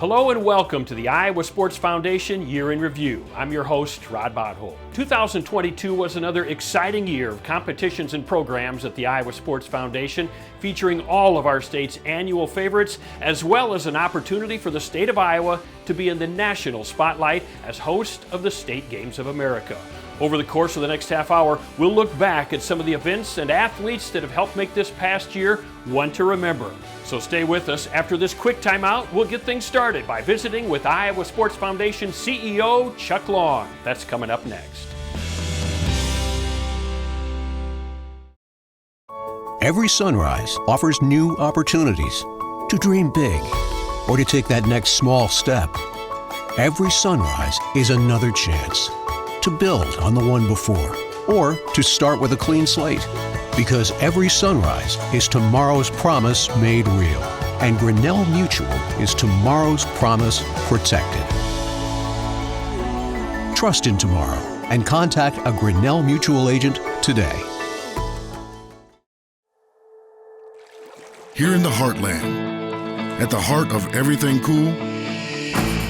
Hello and welcome to the Iowa Sports Foundation Year in Review. I'm your host, Rod Bothold. 2022 was another exciting year of competitions and programs at the Iowa Sports Foundation, featuring all of our state's annual favorites, as well as an opportunity for the state of Iowa to be in the national spotlight as host of the State Games of America. Over the course of the next half hour, we'll look back at some of the events and athletes that have helped make this past year one to remember. So stay with us. After this quick timeout, we'll get things started by visiting with Iowa Sports Foundation CEO Chuck Long. That's coming up next. Every sunrise offers new opportunities to dream big or to take that next small step. Every sunrise is another chance to build on the one before, or to start with a clean slate. Because every sunrise is tomorrow's promise made real. And Grinnell Mutual is tomorrow's promise protected. Trust in tomorrow and contact a Grinnell Mutual agent today. Here in the heartland, at the heart of everything cool,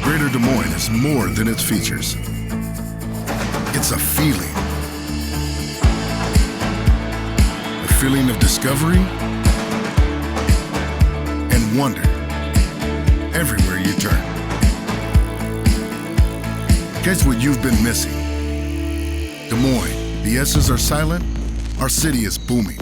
Greater Des Moines is more than its features. It's a feeling. A feeling of discovery and wonder everywhere you turn. Catch what you've been missing. Des Moines, the S's are silent, our city is booming.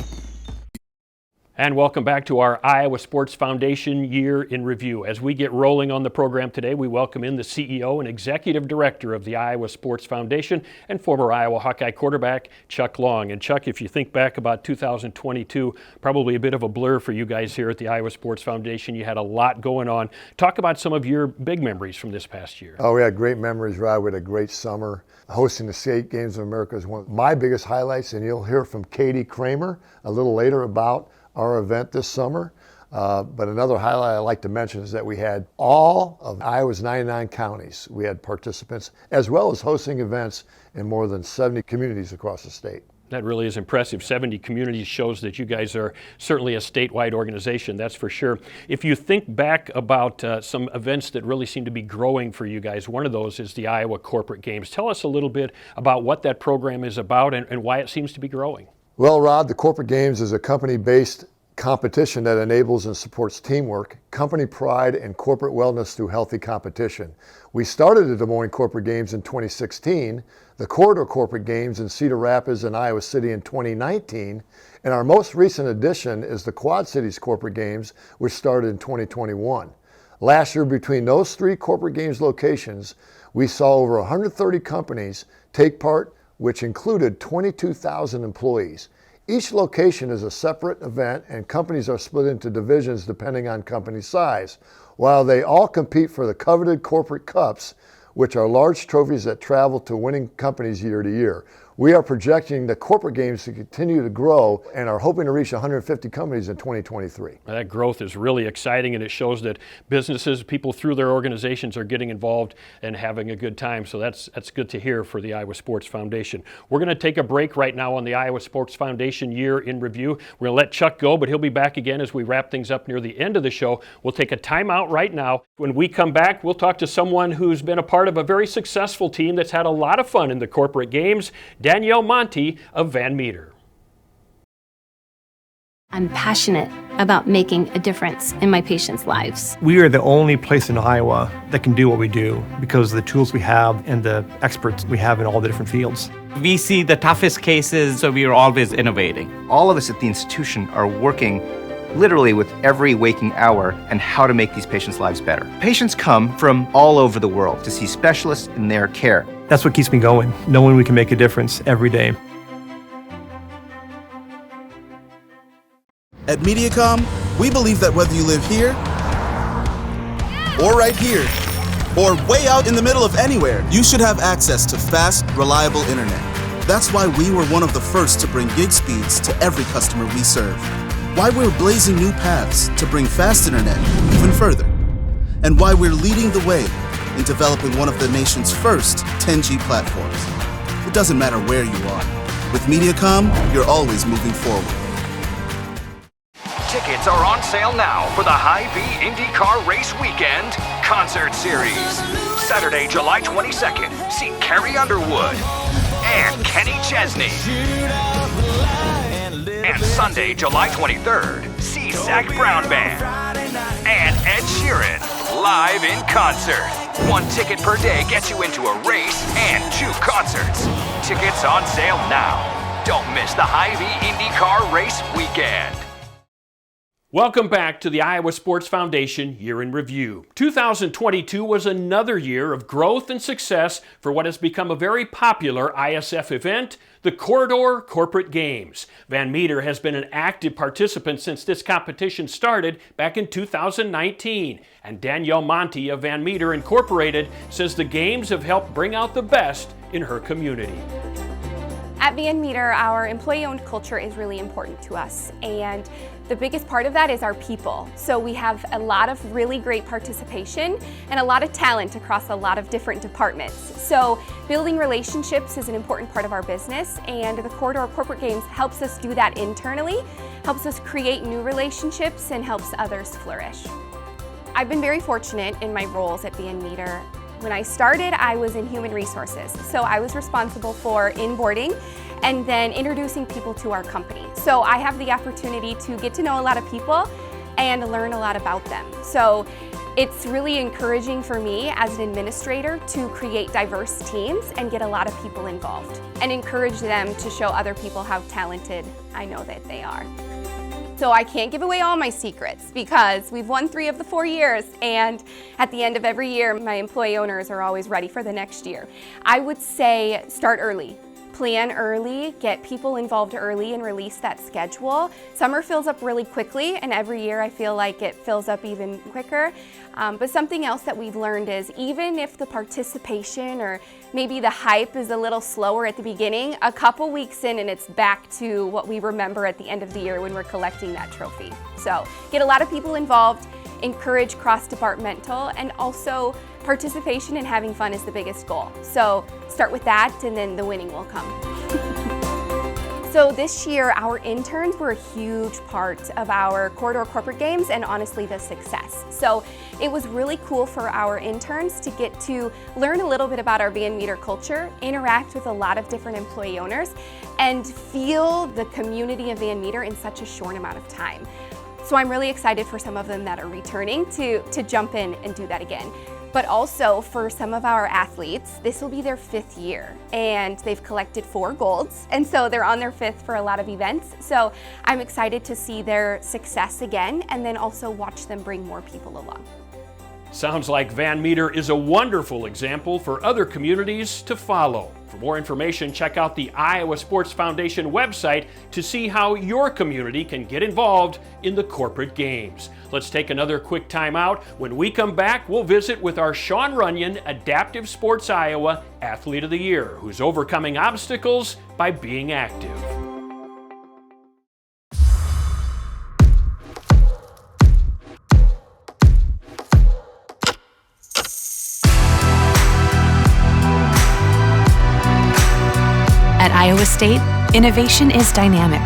And welcome back to our Iowa Sports Foundation Year in Review. As we get rolling on the program today, we welcome in the CEO and Executive Director of the Iowa Sports Foundation and former Iowa Hawkeye quarterback, Chuck Long. And Chuck, if you think back about 2022, probably a bit of a blur for you guys here at the Iowa Sports Foundation. You had a lot going on. Talk about some of your big memories from this past year. Oh, we had great memories, Rod. We had a great summer. Hosting the State Games of America is one of my biggest highlights, and you'll hear from Katie Kramer a little later about our event this summer. But another highlight I'd like to mention is that we had all of Iowa's 99 counties. We had participants, as well as hosting events in more than 70 communities across the state. That really is impressive. 70 communities shows that you guys are certainly a statewide organization, that's for sure. If you think back about some events that really seem to be growing for you guys, one of those is the Iowa Corporate Games. Tell us a little bit about what that program is about and why it seems to be growing. Well, Rod, the Corporate Games is a company-based competition that enables and supports teamwork, company pride, and corporate wellness through healthy competition. We started the Des Moines Corporate Games in 2016, the Corridor Corporate Games in Cedar Rapids and Iowa City in 2019, and our most recent addition is the Quad Cities Corporate Games, which started in 2021. Last year, between those three Corporate Games locations, we saw over 130 companies take part, which included 22,000 employees. Each location is a separate event, and companies are split into divisions depending on company size, while they all compete for the coveted corporate cups, which are large trophies that travel to winning companies year to year. We are projecting the Corporate Games to continue to grow and are hoping to reach 150 companies in 2023. That growth is really exciting, and it shows that businesses, people through their organizations are getting involved and having a good time. So that's good to hear for the Iowa Sports Foundation. We're going to take a break right now on the Iowa Sports Foundation Year in Review. We're going to let Chuck go, but he'll be back again as we wrap things up near the end of the show. We'll take a timeout right now. When we come back, we'll talk to someone who's been a part of a very successful team that's had a lot of fun in the Corporate Games, Danielle Monty of Van Meter. I'm passionate about making a difference in my patients' lives. We are the only place in Iowa that can do what we do because of the tools we have and the experts we have in all the different fields. We see the toughest cases, so we are always innovating. All of us at the institution are working literally with every waking hour and how to make these patients' lives better. Patients come from all over the world to see specialists in their care. That's what keeps me going, knowing we can make a difference every day. At Mediacom, we believe that whether you live here, or right here, or way out in the middle of anywhere, you should have access to fast, reliable internet. That's why we were one of the first to bring gig speeds to every customer we serve. Why we're blazing new paths to bring fast internet even further. And why we're leading the way in developing one of the nation's first 10G platforms. It doesn't matter where you are. With Mediacom, you're always moving forward. Tickets are on sale now for the Hy-Vee IndyCar race weekend Concert Series. Saturday, July 22nd, see Carrie Underwood and Kenny Chesney. And Sunday, July 23rd, see Zac Brown Band and Ed Sheeran live in concert. 1 ticket per day gets you into a race and 2 concerts. Tickets on sale now. Don't miss the Hy-Vee IndyCar Race Weekend. Welcome back to the Iowa Sports Foundation Year in Review. 2022 was another year of growth and success for what has become a very popular ISF event, the Corridor Corporate Games. Van Meter has been an active participant since this competition started back in 2019. And Danielle Monty of Van Meter Incorporated says the games have helped bring out the best in her community. At Van Meter, our employee-owned culture is really important to us, and the biggest part of that is our people. So we have a lot of really great participation and a lot of talent across a lot of different departments. So building relationships is an important part of our business, and the Corridor Corporate Games helps us do that internally, helps us create new relationships, and helps others flourish. I've been very fortunate in my roles at Van Meter. When I started, I was in human resources, so I was responsible for onboarding and then introducing people to our company. So I have the opportunity to get to know a lot of people and learn a lot about them. So it's really encouraging for me as an administrator to create diverse teams and get a lot of people involved and encourage them to show other people how talented I know that they are. So I can't give away all my secrets because we've won 3 of the 4 years, and at the end of every year, my employee owners are always ready for the next year. I would say start early. Plan early, get people involved early, and release that schedule. Summer fills up really quickly, and every year I feel like it fills up even quicker. But something else that we've learned is even if the participation or maybe the hype is a little slower at the beginning, a couple weeks in and it's back to what we remember at the end of the year when we're collecting that trophy. So get a lot of people involved, encourage cross-departmental, and also participation and having fun is the biggest goal. So start with that and then the winning will come. So this year, our interns were a huge part of our Corridor Corporate Games and honestly the success. So it was really cool for our interns to get to learn a little bit about our Van Meter culture, interact with a lot of different employee owners, and feel the community of Van Meter in such a short amount of time. So I'm really excited for some of them that are returning to jump in and do that again. But also for some of our athletes, this will be their 5th year and they've collected 4 golds. And so they're on their 5th for a lot of events. So I'm excited to see their success again and then also watch them bring more people along. Sounds like Van Meter is a wonderful example for other communities to follow. For more information, check out the Iowa Sports Foundation website to see how your community can get involved in the corporate games. Let's take another quick time out. When we come back, we'll visit with our Sean Runyon Adaptive Sports Iowa Athlete of the Year, who's overcoming obstacles by being active. At Iowa State, innovation is dynamic.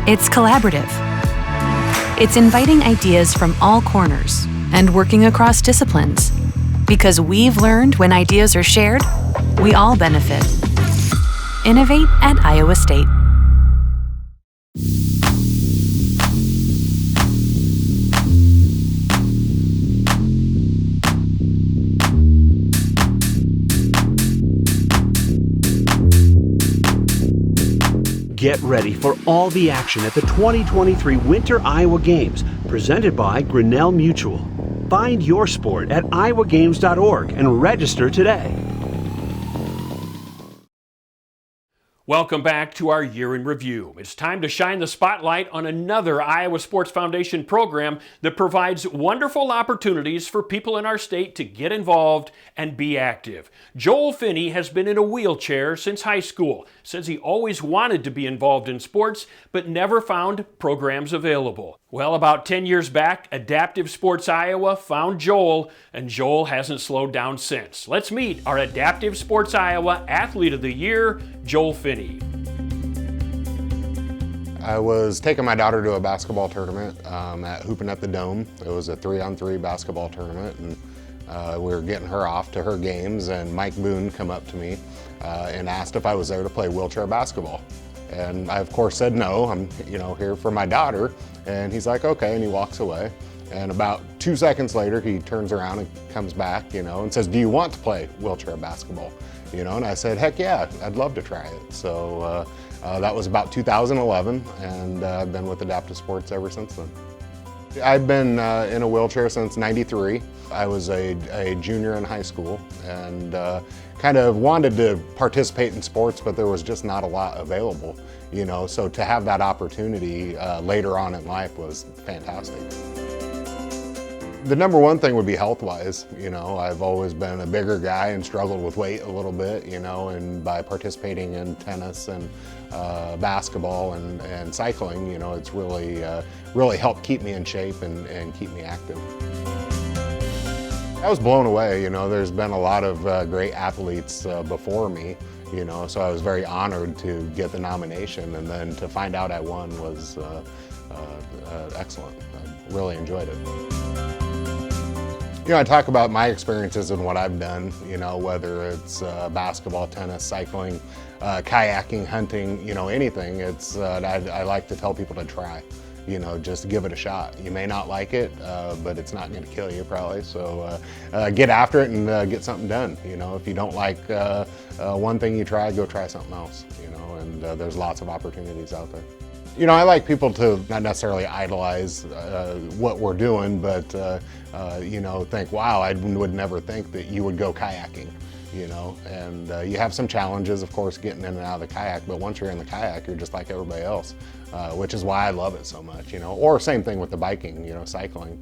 It's collaborative. It's inviting ideas from all corners and working across disciplines. Because we've learned when ideas are shared, we all benefit. Innovate at Iowa State. Get ready for all the action at the 2023 Winter Iowa Games, presented by Grinnell Mutual. Find your sport at iowagames.org and register today. Welcome back to our Year in Review. It's time to shine the spotlight on another Iowa Sports Foundation program that provides wonderful opportunities for people in our state to get involved and be active. Joel Finney has been in a wheelchair since high school. Says he always wanted to be involved in sports, but never found programs available. Well, about 10 years back, Adaptive Sports Iowa found Joel, and Joel hasn't slowed down since. Let's meet our Adaptive Sports Iowa Athlete of the Year, Joel Finney. I was taking my daughter to a basketball tournament at Hoopin' at the Dome. It was a 3-on-3 basketball tournament, and we were getting her off to her games, and Mike Boone come up to me and asked if I was there to play wheelchair basketball. And I, of course, said no. I'm, here for my daughter. And he's like, okay, and he walks away. And about 2 seconds later, he turns around and comes back, and says, do you want to play wheelchair basketball? And I said, heck yeah, I'd love to try it. So that was about 2011, and I've been with Adaptive Sports ever since then. I've been in a wheelchair since '93. I was a junior in high school and kind of wanted to participate in sports, but there was just not a lot available, so to have that opportunity later on in life was fantastic. The number one thing would be health-wise. I've always been a bigger guy and struggled with weight a little bit, and by participating in tennis and basketball and cycling, it's really helped keep me in shape and keep me active. I was blown away. There's been a lot of great athletes before me, so I was very honored to get the nomination, and then to find out I won was excellent. I really enjoyed it. I talk about my experiences and what I've done, whether it's basketball, tennis, cycling, kayaking, hunting, anything. I like to tell people to try, just give it a shot. You may not like it, but it's not going to kill you probably. So get after it and get something done. If you don't like one thing you try, go try something else, and there's lots of opportunities out there. I like people to not necessarily idolize what we're doing, but think, wow, I would never think that you would go kayaking, and you have some challenges, of course, getting in and out of the kayak, but once you're in the kayak, you're just like everybody else, which is why I love it so much, or same thing with the biking, cycling.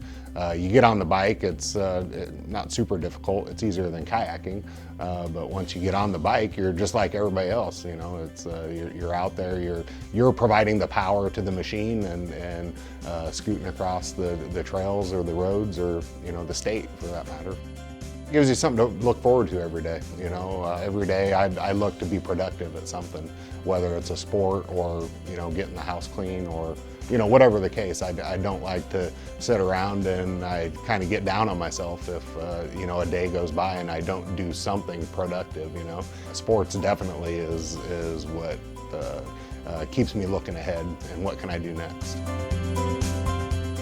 You get on the bike, it's not super difficult, it's easier than kayaking, but once you get on the bike, you're just like everybody else, you're out there, you're providing the power to the machine and scooting across the trails or the roads or, the state for that matter. It gives you something to look forward to every day, every day I look to be productive at something, whether it's a sport or, getting the house clean or, whatever the case. I don't like to sit around and I kind of get down on myself if, a day goes by and I don't do something productive, Sports definitely is what keeps me looking ahead and what can I do next.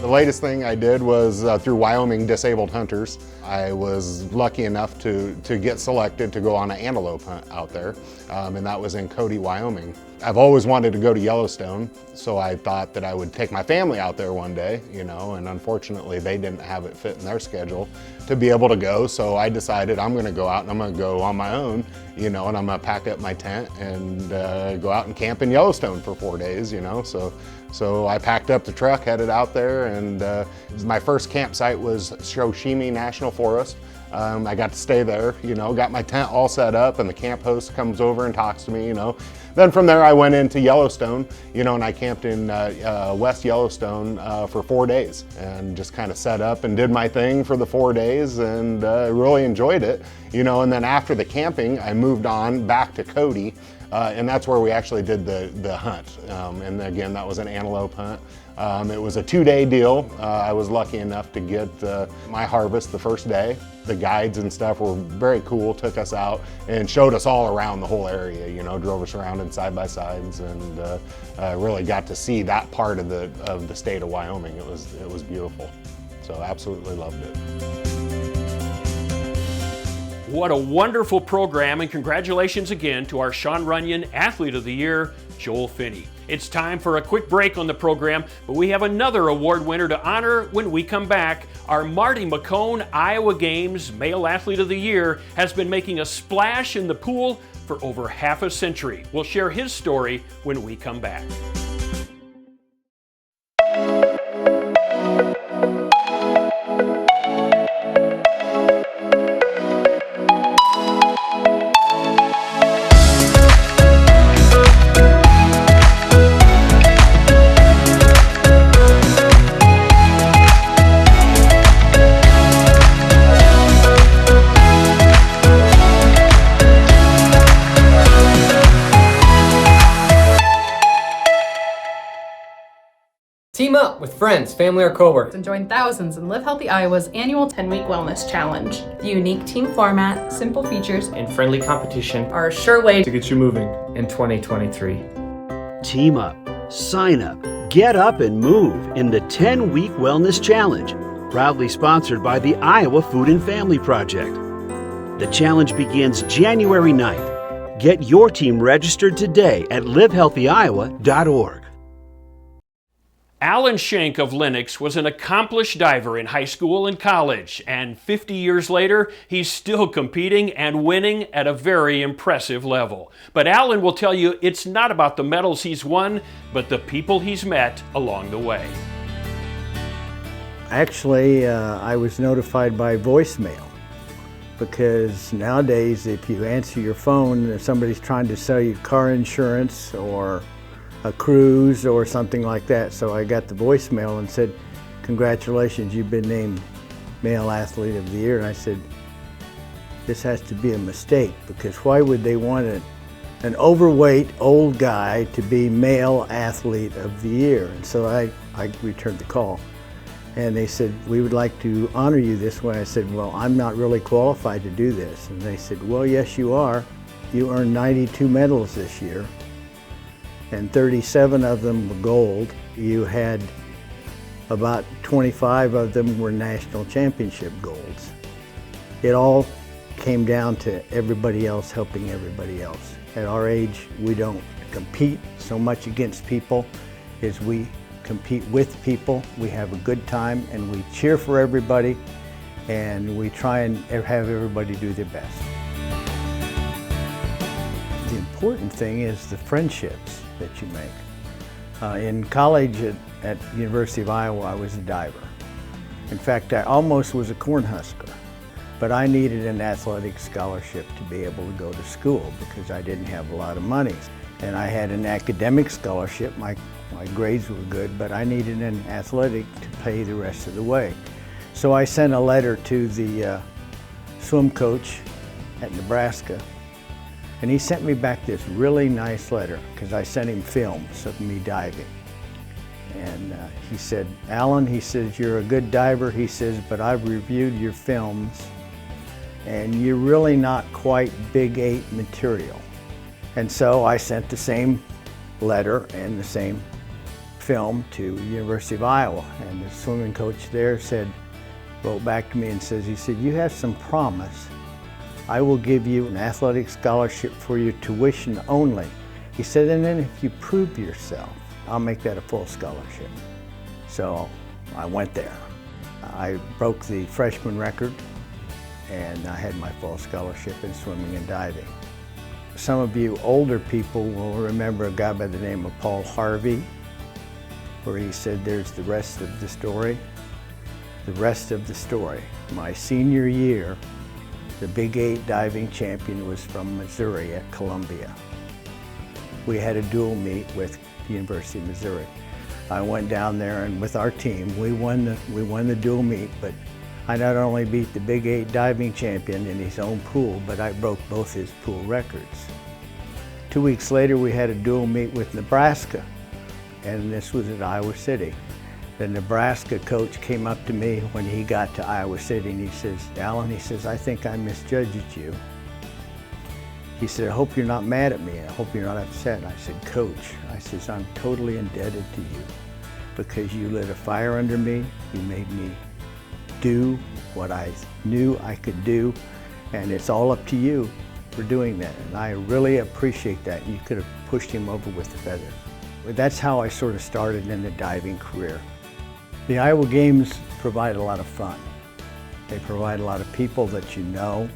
The latest thing I did was through Wyoming Disabled Hunters. I was lucky enough to get selected to go on an antelope hunt out there, and that was in Cody, Wyoming. I've always wanted to go to Yellowstone, so I thought that I would take my family out there one day, and unfortunately they didn't have it fit in their schedule to be able to go, so I decided I'm going to go out and I'm going to go on my own, and I'm going to pack up my tent and go out and camp in Yellowstone for 4 days, So I packed up the truck, headed out there, and my first campsite was Shoshimi National Forest. I got to stay there, got my tent all set up, and the camp host comes over and talks to me, Then from there I went into Yellowstone, and I camped in West Yellowstone for 4 days and just kind of set up and did my thing for the 4 days and really enjoyed it, and then after the camping I moved on back to Cody. And that's where we actually did the hunt. And again, that was an antelope hunt. It was a 2-day deal. I was lucky enough to get my harvest the first day. The guides and stuff were very cool, took us out and showed us all around the whole area, drove us around in side-by-sides and really got to see that part of the state of Wyoming. It was beautiful. So absolutely loved it. What a wonderful program, and congratulations again to our Sean Runyon Athlete of the Year, Joel Finney. It's time for a quick break on the program, but we have another award winner to honor when we come back. Our Marty McCone Iowa Games Male Athlete of the Year has been making a splash in the pool for over half a century. We'll share his story when we come back. Team up with friends, family, or coworkers. And join thousands in Live Healthy Iowa's annual 10-week wellness challenge. The unique team format, simple features, And friendly competition are a sure way to get you moving in 2023. Team up, sign up, get up and move in the 10-week wellness challenge, proudly sponsored by the Iowa Food and Family Project. The challenge begins January 9th. Get your team registered today at livehealthyiowa.org. Alan Shank of Lenox was an accomplished diver in high school and college, and 50 years later, he's still competing and winning at a very impressive level. But Alan will tell you it's not about the medals he's won, but the people he's met along the way. Actually, I was notified by voicemail, because nowadays if you answer your phone, if somebody's trying to sell you car insurance or a cruise or something like that. So I got the voicemail and said, congratulations, you've been named Male Athlete of the Year. And I said, this has to be a mistake, because why would they want an overweight old guy to be Male Athlete of the Year? And so I returned the call. And they said, we would like to honor you this way. I said, well, I'm not really qualified to do this. And they said, well, yes, you are. You earned 92 medals this year, and 37 of them were gold. You had about 25 of them were national championship golds. It all came down to everybody else helping everybody else. At our age, we don't compete so much against people as we compete with people. We have a good time and we cheer for everybody, and we try and have everybody do their best. The important thing is the friendships that you make. In college at University of Iowa, I was a diver. In fact, I almost was a Cornhusker, but I needed an athletic scholarship to be able to go to school because I didn't have a lot of money. And I had an academic scholarship. My grades were good, but I needed an athletic to pay the rest of the way. So I sent a letter to the swim coach at Nebraska, and he sent me back this really nice letter because I sent him films of me diving. And he said, Alan, he says, you're a good diver, he says, but I've reviewed your films and you're really not quite Big 8 material. And so I sent the same letter and the same film to University of Iowa, and the swimming coach there wrote back to me and says, he said, you have some promise. I will give you an athletic scholarship for your tuition only. He said, and then if you prove yourself, I'll make that a full scholarship. So I went there. I broke the freshman record, and I had my full scholarship in swimming and diving. Some of you older people will remember a guy by the name of Paul Harvey, where he said, there's the rest of the story. The rest of the story. My senior year, the Big 8 diving champion was from Missouri at Columbia. We had a dual meet with the University of Missouri. I went down there, and with our team, we won the dual meet, but I not only beat the Big 8 diving champion in his own pool, but I broke both his pool records. 2 weeks later, we had a dual meet with Nebraska, and this was at Iowa City. The Nebraska coach came up to me when he got to Iowa City, and he says, Alan, he says, I think I misjudged you. He said, I hope you're not mad at me. I hope you're not upset. I said, Coach, I says, I'm totally indebted to you because you lit a fire under me. You made me do what I knew I could do, and it's all up to you for doing that. And I really appreciate that. You could have pushed him over with the feather. But that's how I sort of started in the diving career. The Iowa Games provide a lot of fun. They provide a lot of people that you know,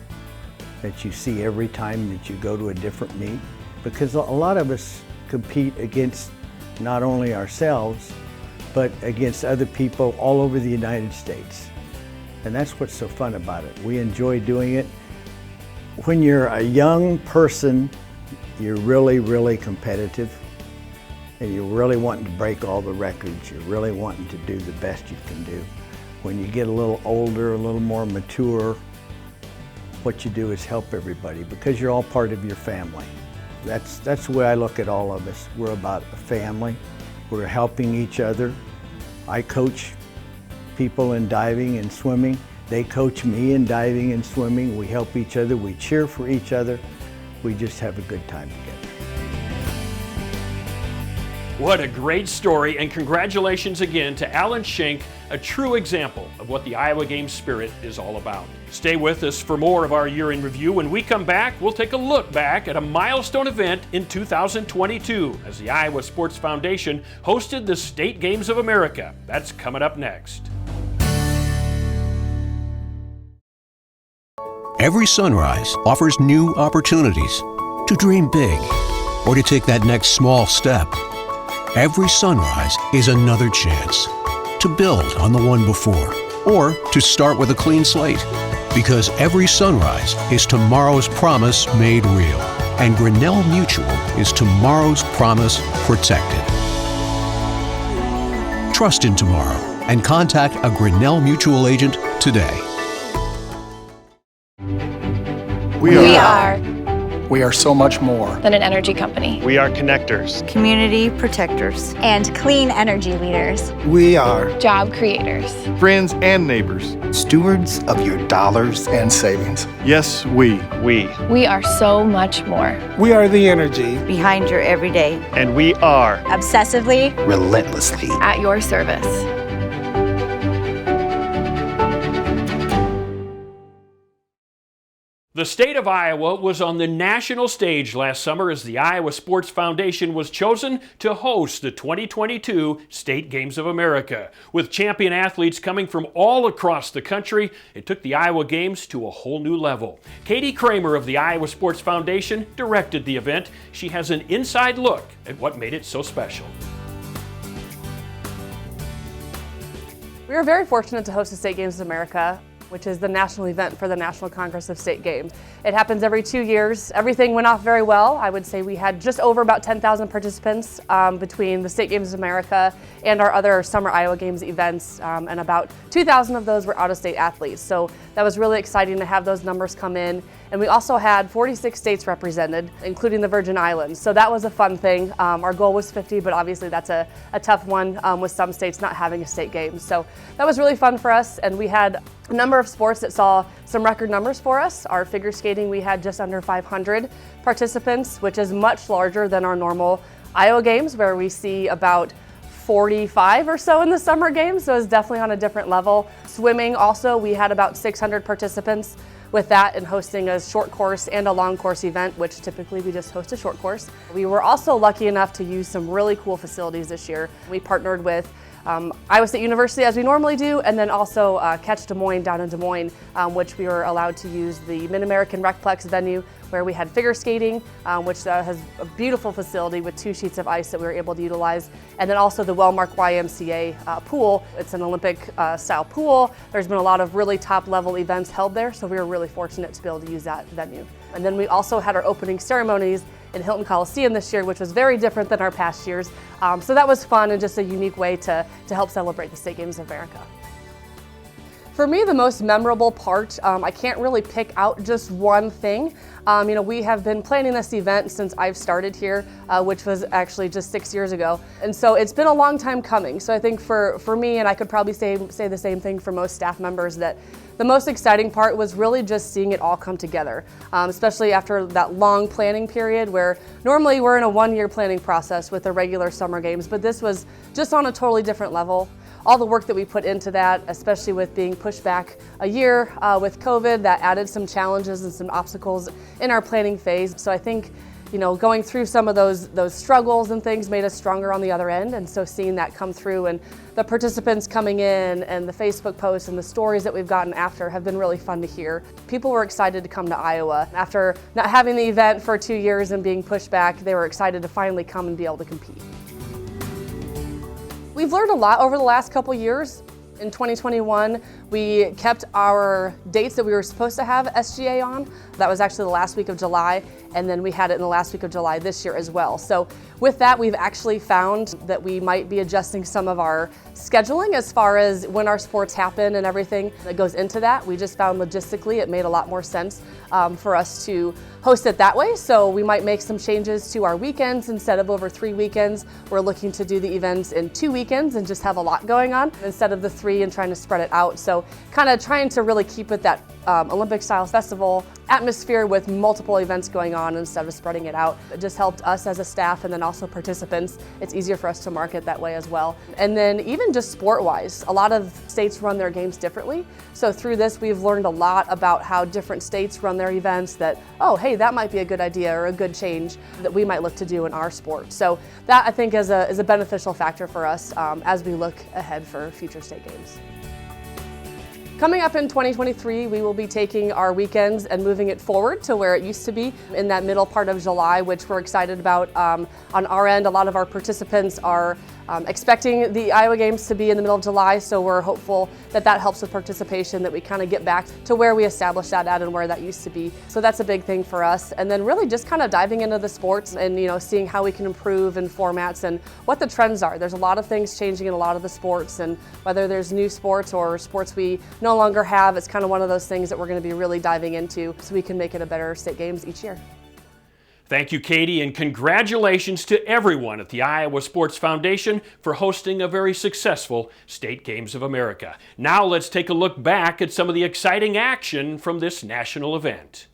that you see every time that you go to a different meet, because a lot of us compete against not only ourselves, but against other people all over the United States. And that's what's so fun about it. We enjoy doing it. When you're a young person, you're really, really competitive, and you're really wanting to break all the records. You're really wanting to do the best you can do. When you get a little older, a little more mature, what you do is help everybody because you're all part of your family. That's the way I look at all of us. We're about a family. We're helping each other. I coach people in diving and swimming. They coach me in diving and swimming. We help each other. We cheer for each other. We just have a good time together. What a great story, and congratulations again to Alan Schenk, a true example of what the Iowa Games spirit is all about. Stay with us for more of our year in review. When we come back, we'll take a look back at a milestone event in 2022 as the Iowa Sports Foundation hosted the State Games of America. That's coming up next. Every sunrise offers new opportunities to dream big or to take that next small step. Every sunrise is another chance to build on the one before or to start with a clean slate. Because every sunrise is tomorrow's promise made real. And Grinnell Mutual is tomorrow's promise protected. Trust in tomorrow and contact a Grinnell Mutual agent today. We are so much more than an energy company. We are connectors, community protectors, and clean energy leaders. We are job creators, friends and neighbors, stewards of your dollars and savings. Yes, we are so much more. We are the energy behind your everyday. And we are obsessively, relentlessly at your service. The state of Iowa was on the national stage last summer as the Iowa Sports Foundation was chosen to host the 2022 State Games of America. With champion athletes coming from all across the country, it took the Iowa Games to a whole new level. Katie Kramer of the Iowa Sports Foundation directed the event. She has an inside look at what made it so special. We were very fortunate to host the State Games of America, which is the national event for the National Congress of State Games. It happens every 2 years. Everything went off very well. I would say we had just over about 10,000 participants between the State Games of America and our other Summer Iowa Games events, and about 2,000 of those were out-of-state athletes. So that was really exciting to have those numbers come in. And we also had 46 states represented, including the Virgin Islands. So that was a fun thing. Our goal was 50, but obviously that's a tough one with some states not having a state game. So that was really fun for us, and we had a number of sports that saw some record numbers for us. Our figure skating, we had just under 500 participants, which is much larger than our normal Iowa Games, where we see about 45 or so in the summer games, so it's definitely on a different level. Swimming also, we had about 600 participants with that, and hosting a short course and a long course event, which typically we just host a short course. We were also lucky enough to use some really cool facilities this year. We partnered with Iowa State University, as we normally do, and then also Catch Des Moines down in Des Moines, which we were allowed to use the Mid-American Recplex venue, where we had figure skating, which has a beautiful facility with 2 sheets of ice that we were able to utilize, and then also the Wellmark YMCA pool. It's an Olympic style pool. There's been a lot of really top level events held there, so we were really fortunate to be able to use that venue. And then we also had our opening ceremonies in Hilton Coliseum this year, which was very different than our past years. So that was fun and just a unique way to help celebrate the State Games of America. For me, the most memorable part, I can't really pick out just one thing. We have been planning this event since I've started here, which was actually just 6 years ago. And so it's been a long time coming. So I think for me, and I could probably say the same thing for most staff members, that the most exciting part was really just seeing it all come together, especially after that long planning period where normally we're in a 1-year planning process with the regular summer games, but this was just on a totally different level. All the work that we put into that, especially with being pushed back a year with COVID, that added some challenges and some obstacles in our planning phase. So I think, going through some of those struggles and things made us stronger on the other end. And so seeing that come through, and the participants coming in, and the Facebook posts and the stories that we've gotten after have been really fun to hear. People were excited to come to Iowa. After not having the event for 2 years and being pushed back, they were excited to finally come and be able to compete. We've learned a lot over the last couple years. In 2021, we kept our dates that we were supposed to have SGA on. That was actually the last week of July, and then we had it in the last week of July this year as well. So with that, we've actually found that we might be adjusting some of our scheduling as far as when our sports happen and everything that goes into that. We just found logistically it made a lot more sense for us to host it that way. So we might make some changes to our weekends. Instead of over 3 weekends, we're looking to do the events in 2 weekends and just have a lot going on instead of the 3 and trying to spread it out. So kind of trying to really keep it that Olympic style festival atmosphere with multiple events going on instead of spreading it out. It just helped us as a staff and then also participants. It's easier for us to market that way as well. And then even just sport-wise, a lot of states run their games differently. So through this, we've learned a lot about how different states run their events that, oh, hey, that might be a good idea or a good change that we might look to do in our sport. So that I think is a beneficial factor for us as we look ahead for future state games. Coming up in 2023, we will be taking our weekends and moving it forward to where it used to be in that middle part of July, which we're excited about. On our end, a lot of our participants are expecting the Iowa Games to be in the middle of July, so we're hopeful that that helps with participation, that we kind of get back to where we established that at and where that used to be. So that's a big thing for us. And then really just kind of diving into the sports and seeing how we can improve in formats and what the trends are. There's a lot of things changing in a lot of the sports, and whether there's new sports or sports we no longer have, it's kind of one of those things that we're going to be really diving into so we can make it a better state games each year. Thank you, Katie, and congratulations to everyone at the Iowa Sports Foundation for hosting a very successful State Games of America. Now let's take a look back at some of the exciting action from this national event.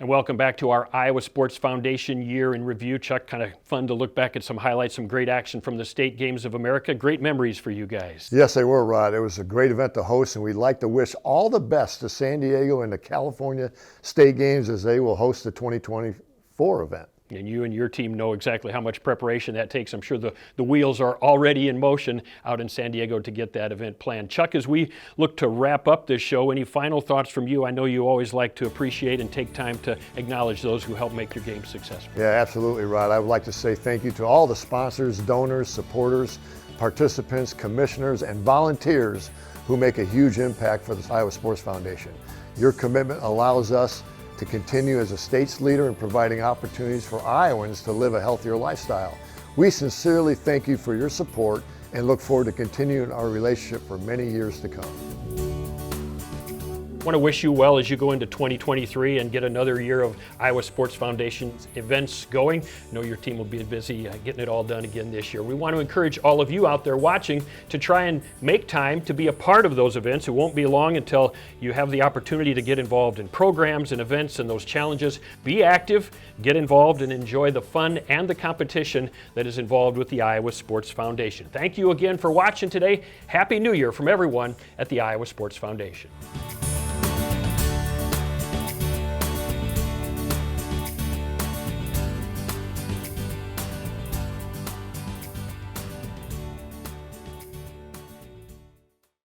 And welcome back to our Iowa Sports Foundation Year in Review. Chuck, kind of fun to look back at some highlights, some great action from the State Games of America. Great memories for you guys. Yes, they were, Rod. It was a great event to host, and we'd like to wish all the best to San Diego and the California State Games as they will host the 2024 event. And you and your team know exactly how much preparation that takes. I'm sure the wheels are already in motion out in San Diego to get that event planned. Chuck, as we look to wrap up this show, any final thoughts from you? I know you always like to appreciate and take time to acknowledge those who help make your game successful. Yeah, absolutely, Rod. I would like to say thank you to all the sponsors, donors, supporters, participants, commissioners, and volunteers who make a huge impact for the Iowa Sports Foundation. Your commitment allows us to continue as a state's leader in providing opportunities for Iowans to live a healthier lifestyle. We sincerely thank you for your support and look forward to continuing our relationship for many years to come. want to wish you well as you go into 2023 and get another year of Iowa Sports Foundation events going. I know your team will be busy getting it all done again this year. We want to encourage all of you out there watching to try and make time to be a part of those events. It won't be long until you have the opportunity to get involved in programs and events and those challenges. Be active, get involved, and enjoy the fun and the competition that is involved with the Iowa Sports Foundation. Thank you again for watching today. Happy New Year from everyone at the Iowa Sports Foundation.